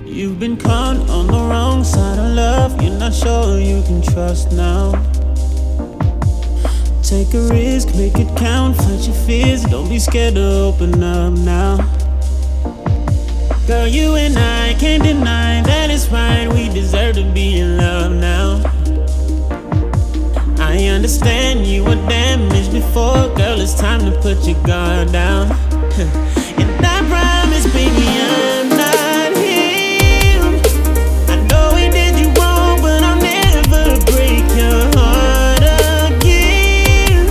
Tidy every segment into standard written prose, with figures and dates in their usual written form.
You've been caught on the wrong side of love. You're not sure you can trust now. Take a risk, make it count, fight your fears. Don't be scared to open up now. Girl, you and I can't deny that it's right. We deserve to be in love now. I understand you were damaged before. Girl, it's time to put your guard down. And I promise, baby, I'm not him. I know we did you wrong, but I'll never break your heart again.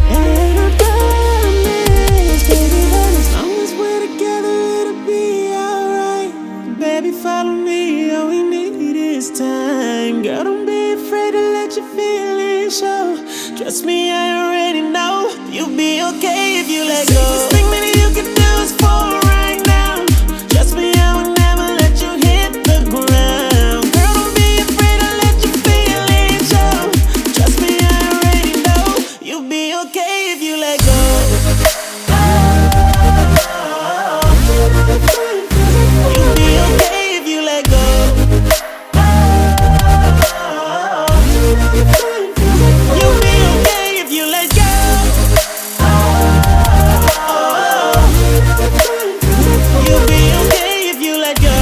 And I promise, baby, that as long as we're together, it'll be alright. Baby, follow me, all we need is time. Girl, don't be afraid to let your feelings show. Trust me, I already know you'll be okay if you let go. Safest thing that you can do is fall right now. Trust me, I will never let you hit the ground. Girl, don't be afraid to let your feelings show. Trust me, I already know you'll be okay if you let go. You'll be okay if you let go. You'll be okay if you let go. You'll be okay if you let go.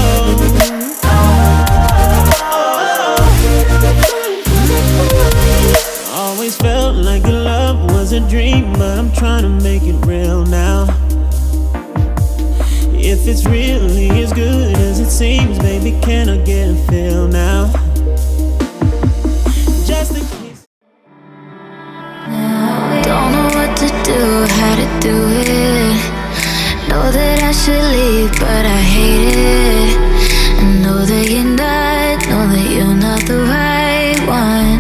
Always felt like your love was a dream, but I'm trying to make it real now. If it's really as good as it seems, baby, can I get a feel now? Just in case. Don't know what to do, how to do it. Know that I should leave, but I hate it. I know that you're not, know that you're not the right one.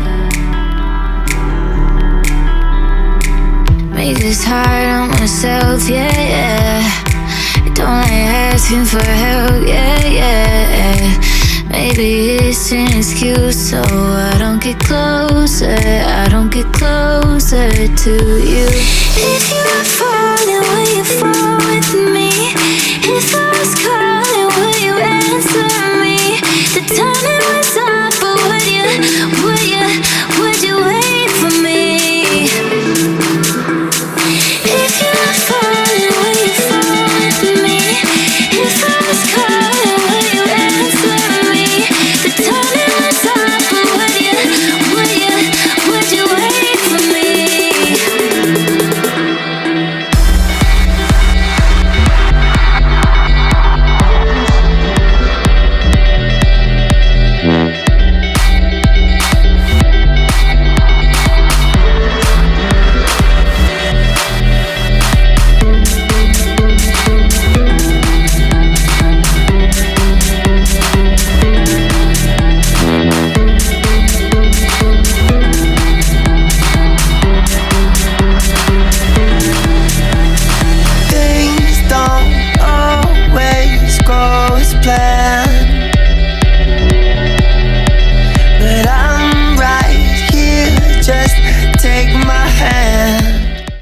Make this hard on myself, yeah, yeah. Don't like asking for help, yeah, yeah. Maybe it's an excuse, so I don't get closer, I don't get closer to you. If you are falling, will you fall with me? If I